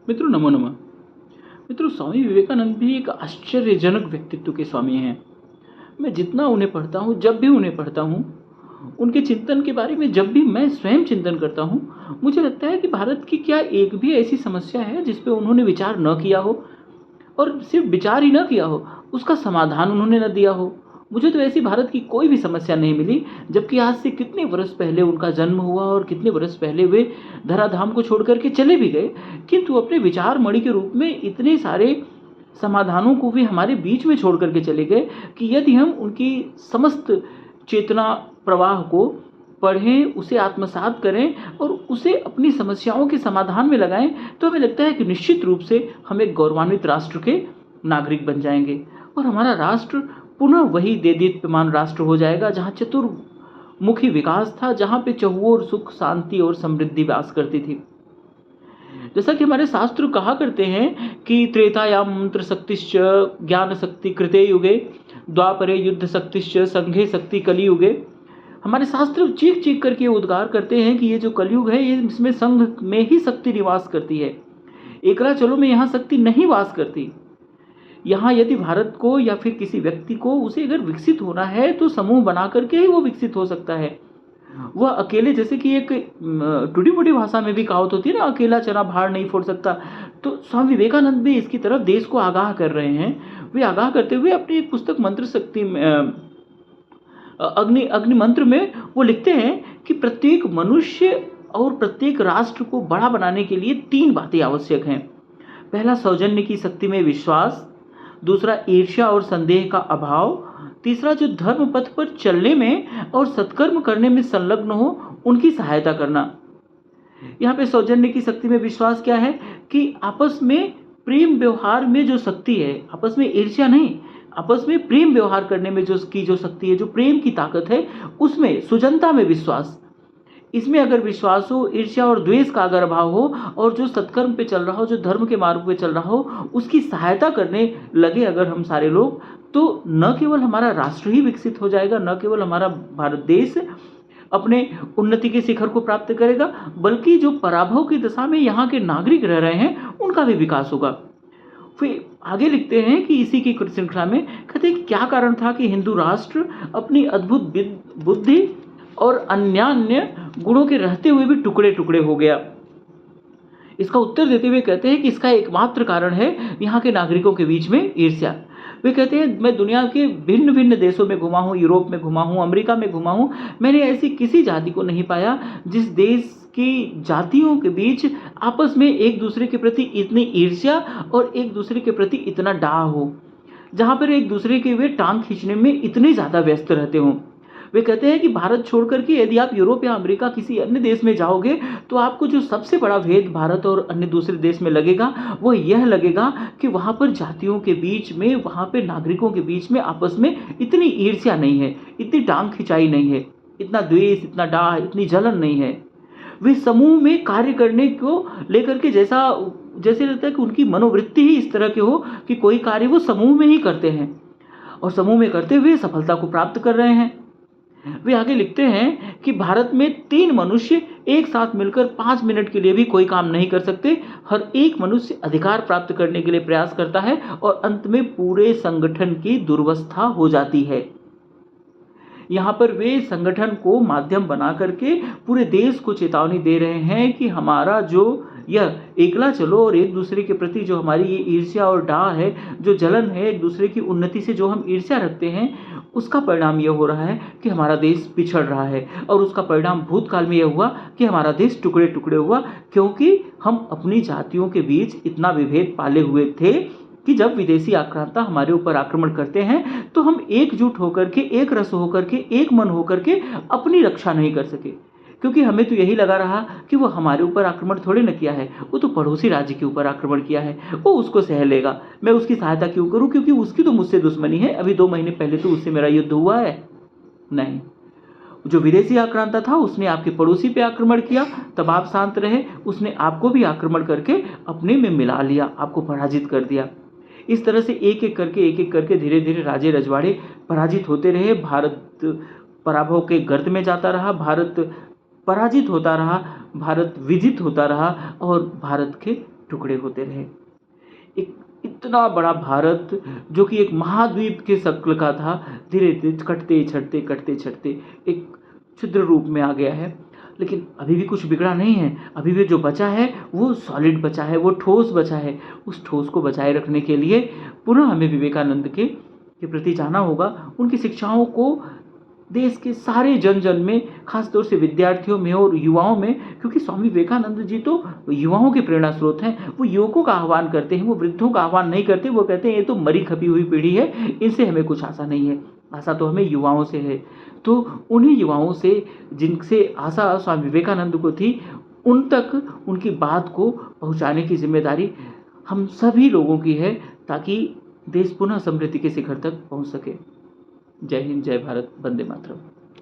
मित्रों नमो नमः। मित्रों, स्वामी विवेकानंद भी एक आश्चर्यजनक व्यक्तित्व के स्वामी हैं। मैं जितना उन्हें पढ़ता हूँ, जब भी उन्हें पढ़ता हूँ, उनके चिंतन के बारे में जब भी मैं स्वयं चिंतन करता हूँ, मुझे लगता है कि भारत की क्या एक भी ऐसी समस्या है जिस पे उन्होंने विचार न किया हो, और सिर्फ विचार ही न किया हो, उसका समाधान उन्होंने न दिया हो। मुझे तो ऐसी भारत की कोई भी समस्या नहीं मिली, जबकि आज से कितने वर्ष पहले उनका जन्म हुआ और कितने वर्ष पहले वे धराधाम को छोड़ करके चले भी गए, किंतु अपने विचार मणि के रूप में इतने सारे समाधानों को भी हमारे बीच में छोड़ करके चले गए कि यदि हम उनकी समस्त चेतना प्रवाह को पढ़ें, उसे आत्मसात करें और उसे अपनी समस्याओं के समाधान में लगाएं, तो हमें लगता है कि निश्चित रूप से हम एक गौरवान्वित राष्ट्र के नागरिक बन जाएंगे और हमारा राष्ट्र पुनः वही देदीप्यमान राष्ट्र हो जाएगा जहाँ चतुर्मुखी विकास था, जहाँ पे चहुओर सुख, शांति और समृद्धि वास करती थी। जैसा कि हमारे शास्त्र कहा करते हैं कि त्रेतायाम मंत्र शक्तिश्च ज्ञान शक्ति कृते युगे, द्वापरे युद्ध शक्तिश्च संघे शक्ति कलियुगे। हमारे शास्त्र चीख चीख करके उद्गार करते हैं कि ये जो कलयुग है, ये इसमें संघ में ही शक्ति निवास करती है, एकला चलो में यहाँ शक्ति नहीं वास करती। यहाँ यदि भारत को या फिर किसी व्यक्ति को, उसे अगर विकसित होना है तो समूह बना करके ही वो विकसित हो सकता है। वह अकेले, जैसे कि एक टूटी फूटी भाषा में भी कहावत होती है ना, अकेला चना भार नहीं फोड़ सकता। तो स्वामी विवेकानंद भी इसकी तरफ देश को आगाह कर रहे हैं। वे आगाह करते हुए अपनी एक पुस्तक मंत्र शक्ति में अग्नि मंत्र में वो लिखते हैं कि प्रत्येक मनुष्य और प्रत्येक राष्ट्र को बड़ा बनाने के लिए 3 बातें आवश्यक हैं। पहला, सौजन्य की शक्ति में विश्वास। दूसरा, ईर्ष्या और संदेह का अभाव। तीसरा, जो धर्म पथ पर चलने में और सत्कर्म करने में संलग्न हो, उनकी सहायता करना। यहाँ पे सौजन्य की शक्ति में विश्वास क्या है कि आपस में प्रेम व्यवहार में जो शक्ति है, आपस में ईर्ष्या नहीं, आपस में प्रेम व्यवहार करने में जो शक्ति है, जो प्रेम की ताकत है, उसमें सुजनता में विश्वास। इसमें अगर विश्वास हो, ईर्ष्या और द्वेष का अगर अभाव हो, और जो सत्कर्म पे चल रहा हो, जो धर्म के मार्ग पे चल रहा हो, उसकी सहायता करने लगे अगर हम सारे लोग, तो न केवल हमारा राष्ट्र ही विकसित हो जाएगा, न केवल हमारा भारत देश अपने उन्नति के शिखर को प्राप्त करेगा, बल्कि जो पराभव की दशा में यहाँ के नागरिक रह रहे हैं, उनका भी विकास होगा। फिर आगे लिखते हैं कि इसी की श्रृंखला में कहते हैं क्या कारण था कि हिंदू राष्ट्र अपनी अद्भुत बुद्धि और अन्यान्य गुणों के रहते हुए भी टुकड़े टुकड़े हो गया। इसका उत्तर देते हुए कहते हैं कि इसका एकमात्र कारण है यहाँ के नागरिकों के बीच में ईर्ष्या। वे कहते हैं, मैं दुनिया के भिन्न भिन्न देशों में घुमा हूँ, यूरोप में घुमा हूँ, अमेरिका में घुमा हूँ, मैंने ऐसी किसी जाति को नहीं पाया जिस देश की जातियों के बीच आपस में एक दूसरे के प्रति इतनी ईर्ष्या और एक दूसरे के प्रति इतना डाह हो, जहाँ पर एक दूसरे के वे टांग खींचने में इतने ज़्यादा व्यस्त रहते हों। वे कहते हैं कि भारत छोड़ करके यदि आप यूरोप या अमेरिका किसी अन्य देश में जाओगे, तो आपको जो सबसे बड़ा भेद भारत और अन्य दूसरे देश में लगेगा, वो यह लगेगा कि वहाँ पर जातियों के बीच में, वहाँ पे नागरिकों के बीच में आपस में इतनी ईर्ष्या नहीं है, इतनी टांग खिंचाई नहीं है, इतना द्वेष, इतना डाह, इतनी जलन नहीं है। वे समूह में कार्य करने को लेकर के जैसे लगता है कि उनकी मनोवृत्ति ही इस तरह की हो कि कोई कार्य वो समूह में ही करते हैं और समूह में करते हुए सफलता को प्राप्त कर रहे हैं। वे आगे लिखते हैं कि भारत में 3 मनुष्य एक साथ मिलकर 5 मिनट के लिए भी कोई काम नहीं कर सकते। हर एक मनुष्य अधिकार प्राप्त करने के लिए प्रयास करता है और अंत में पूरे संगठन की दुर्वस्था हो जाती है। यहाँ पर वे संगठन को माध्यम बना करके पूरे देश को चेतावनी दे रहे हैं कि हमारा जो यह एकला चलो और एक दूसरे के प्रति जो हमारी ये ईर्ष्या और डाह है, जो जलन है, एक दूसरे की उन्नति से जो हम ईर्ष्या रखते हैं, उसका परिणाम यह हो रहा है कि हमारा देश पिछड़ रहा है। और उसका परिणाम भूतकाल में यह हुआ कि हमारा देश टुकड़े टुकड़े हुआ, क्योंकि हम अपनी जातियों के बीच इतना विभेद पाले हुए थे कि जब विदेशी आक्रांता हमारे ऊपर आक्रमण करते हैं, तो हम एकजुट होकर के, एक रस होकर के, एक मन होकर के अपनी रक्षा नहीं कर सके, क्योंकि हमें तो यही लगा रहा कि वो हमारे ऊपर आक्रमण थोड़े न किया है, वो तो पड़ोसी राज्य के ऊपर आक्रमण किया है, वो उसको सह लेगा, मैं उसकी सहायता क्यों करूं, क्योंकि उसकी तो मुझसे दुश्मनी है, अभी 2 महीने पहले तो उससे मेरा युद्ध हुआ है। नहीं, जो विदेशी आक्रांता था उसने आपके पड़ोसी पे आक्रमण किया, तब आप शांत रहे, उसने आपको भी आक्रमण करके अपने में मिला लिया, आपको पराजित कर दिया। इस तरह से एक एक करके धीरे धीरे राजे रजवाड़े पराजित होते रहे। भारत पराभव के गर्त में जाता रहा, भारत पराजित होता रहा, भारत विजित होता रहा और भारत के टुकड़े होते रहे। एक इतना बड़ा भारत जो कि एक महाद्वीप के शक्ल का था, धीरे धीरे कटते छटते एक छिद्र रूप में आ गया है। लेकिन अभी भी कुछ बिगड़ा नहीं है, अभी भी जो बचा है वो सॉलिड बचा है, वो ठोस बचा है। उस ठोस को बचाए रखने के लिए पुनः हमें विवेकानंद के प्रति जाना होगा, उनकी शिक्षाओं को देश के सारे जन जन में, खास तौर से विद्यार्थियों में और युवाओं में, क्योंकि स्वामी विवेकानंद जी तो युवाओं के प्रेरणा स्रोत हैं। वो युवकों का आह्वान करते हैं, वो वृद्धों का आह्वान नहीं करते। वो कहते हैं ये तो मरी खपी हुई पीढ़ी है, इनसे हमें कुछ आशा नहीं है, आशा तो हमें युवाओं से है। तो उन्हीं युवाओं से जिनसे आशा स्वामी विवेकानंद को थी, उन तक उनकी बात को पहुंचाने की जिम्मेदारी हम सभी लोगों की है, ताकि देश पुनः समृद्धि के शिखर तक पहुंच सके। जय हिंद, जय भारत, वंदे मातरम।